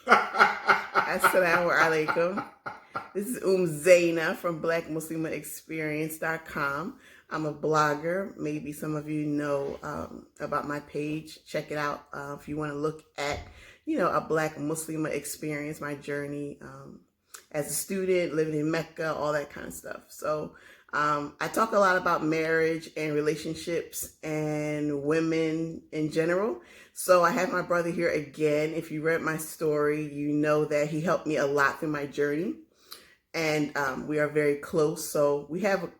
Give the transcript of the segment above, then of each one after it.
Assalamu alaikum. This is Zaina from BlackMuslimExperience.com. I'm a blogger. Maybe some of you know about my page. Check it out if you want to look at, a Black Muslim experience, my journey as a student, living in Mecca, all that kind of stuff. So I talk a lot about marriage and relationships and women in general. So I have my brother here again. If you read my story, you know that he helped me a lot through my journey. And we are very close. So we have,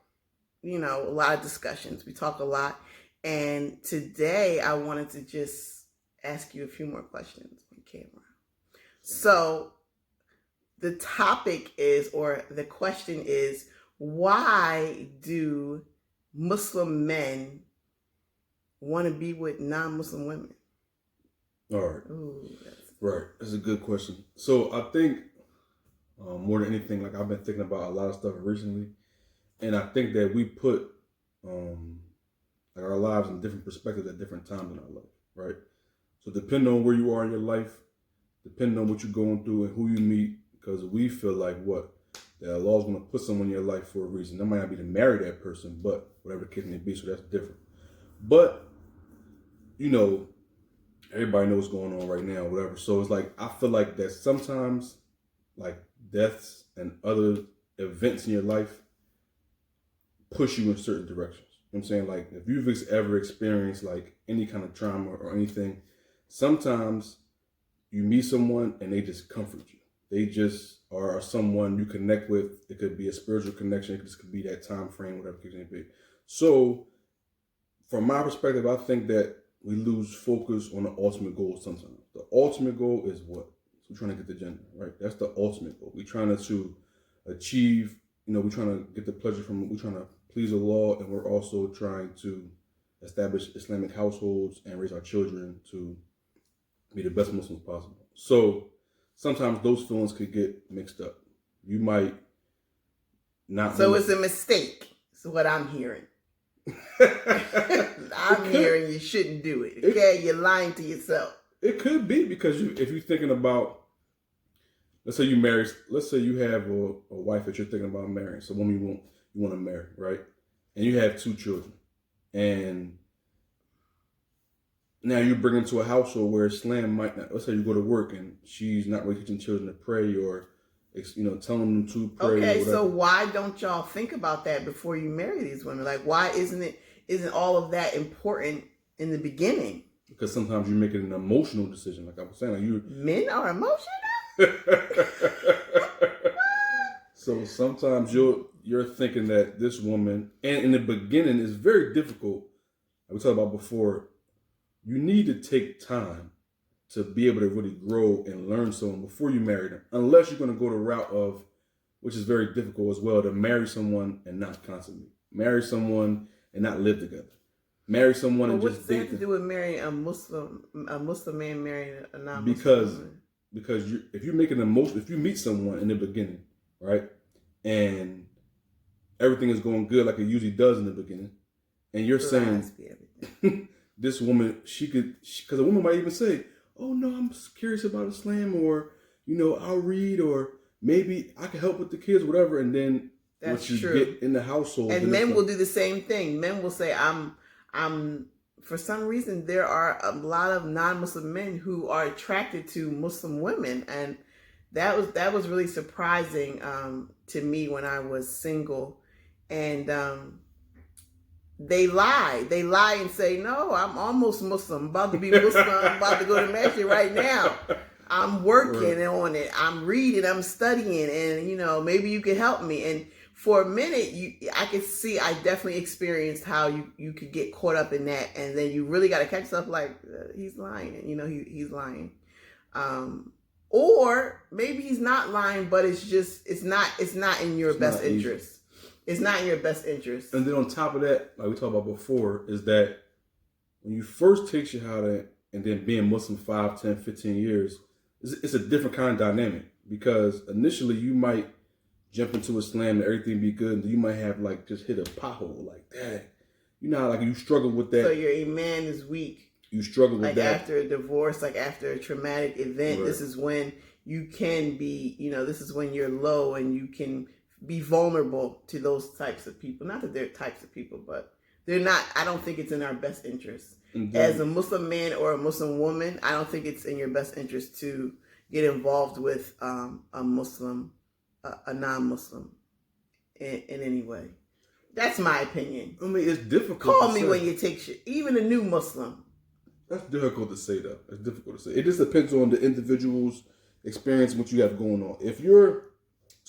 a lot of discussions. We talk a lot. And today I wanted to just ask you a few more questions on camera. So the topic is, or the question is, why do Muslim men want to be with non-Muslim women? All right. Ooh, Right. That's a good question. So I think more than anything, like I've been thinking about a lot of stuff recently, and I think that we put like our lives in different perspectives at different times in our life, right? So depending on where you are in your life, depending on what you're going through and who you meet, because we feel like that Allah's going to put someone in your life for a reason. That might not be to marry that person, but whatever the case may be, so that's different. But, everybody knows what's going on right now, whatever. So it's like, I feel like that sometimes, like, deaths and other events in your life push you in certain directions. You know what I'm saying? Like, if you've ever experienced, like, any kind of trauma or anything, sometimes you meet someone and they just comfort you. They just are someone you connect with. It could be a spiritual connection. It just could be that time frame, whatever it may be. So, from my perspective, I think that we lose focus on the ultimate goal sometimes. The ultimate goal is what? We're trying to get the Jannah, right? That's the ultimate goal. We're trying to achieve, we're trying to get the pleasure from, we're trying to please Allah, and we're also trying to establish Islamic households and raise our children to be the best Muslims possible. So sometimes those feelings could get mixed up. You might not. So it's a mistake. Is what I'm hearing. I'm hearing you shouldn't do it. Okay, you're lying to yourself. It could be because if you're thinking about, let's say you marry, let's say you have a wife that you're thinking about marrying, so woman you want to marry, right? And you have 2 children, and now you bring them to a household where Islam might not. Let's say you go to work and she's not really teaching children to pray, or telling them to pray. Okay, so why don't y'all think about that before you marry these women? Like, why isn't all of that important in the beginning? Because sometimes you're making an emotional decision, like I was saying. Like men are emotional. So sometimes you're thinking that this woman, and in the beginning, it's very difficult. Like we talked about before. You need to take time to be able to really grow and learn someone before you marry them. Unless you're going to go the route of, which is very difficult as well, to marry someone and not constantly. Marry someone and not live together. Marry someone and just date. What's that to do with marrying a Muslim man marrying a non-Muslim woman? Because if you're making if you meet someone in the beginning, right, and everything is going good like it usually does in the beginning, and you're saying this woman, because a woman might even say, oh no, I'm curious about Islam, or I'll read, or maybe I can help with the kids, whatever. And then that's once you true. Get in the household, and men will do the same thing. Men will say, I'm. For some reason, there are a lot of non-Muslim men who are attracted to Muslim women, and that was really surprising to me when I was single. And they lie and say, no, I'm almost Muslim. I'm about to be Muslim. I'm about to go to masjid right now. I'm working on it. I'm reading. I'm studying, and maybe you can help me. And for a minute, I could see, I definitely experienced how you could get caught up in that, and then you really got to catch yourself like, he's lying, he's lying. Or maybe he's not lying, but it's not in your best interest. It's not in your best interest. And then on top of that, like we talked about before, is that when you first take Shahada and then being Muslim 5, 10, 15 years, it's a different kind of dynamic, because initially you might jump into Islam and everything be good, and then you might have just hit a pothole like that. How like you struggle with that. So your iman is weak. you struggle with like that. after a divorce, like after a traumatic event, Right. this is when you can be, this is when you're low and you can be vulnerable to those types of people. Not that they're types of people, but they're not. I don't think it's in our best interest. And As then, a Muslim man or a Muslim woman, I don't think it's in your best interest to get involved with a Muslim, a non-Muslim in any way. That's my opinion. I mean, it's difficult. Call to me say. when you take shit. Even a new Muslim. That's difficult to say, though. It's difficult to say. It just depends on the individual's experience, what you have going on. If you're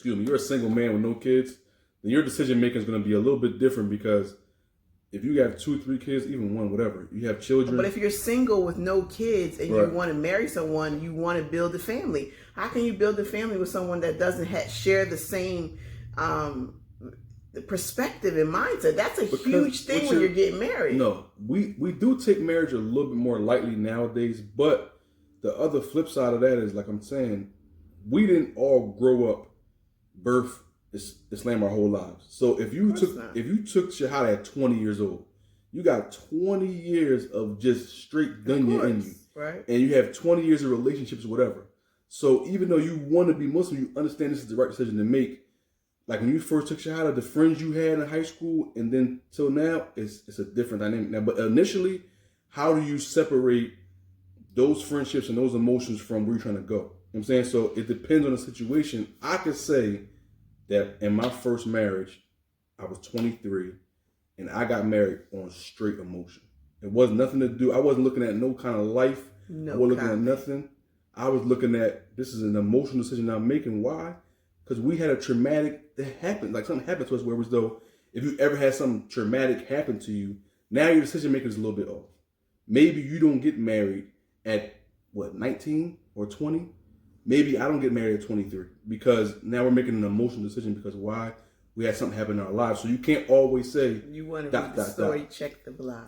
a single man with no kids, then your decision making is going to be a little bit different, because if you have 2, 3 kids, even one, whatever, you have children. But if you're single with no kids and Right. you want to marry someone, you want to build a family. How can you build a family with someone that doesn't share the same perspective and mindset? That's a huge thing when you're getting married. No, we do take marriage a little bit more lightly nowadays, but the other flip side of that is, like I'm saying, we didn't all grow up birth Islam our whole lives. So if you took Shahada at 20 years old, you got 20 years of just straight dunya in you, right? And you have 20 years of relationships, whatever. So even though you want to be Muslim, you understand this is the right decision to make. Like when you first took Shahada, the friends you had in high school and then till now, it's a different dynamic now. But initially, how do you separate those friendships and those emotions from where you're trying to go? You know what I'm saying? So it depends on the situation. I could say that in my first marriage, I was 23 and I got married on straight emotion. It wasn't nothing to do. I wasn't looking at no kind of life. I wasn't looking at nothing. I was looking at, this is an emotional decision I'm making. Why? Because we had a traumatic that happened. Like something happened to us where it was though, if you ever had something traumatic happen to you, now your decision making is a little bit off. Maybe you don't get married at 19 or 20. Maybe I don't get married at 23 because now we're making an emotional decision because why? We had something happen in our lives. So you can't always say, you want to read the story, check the blog.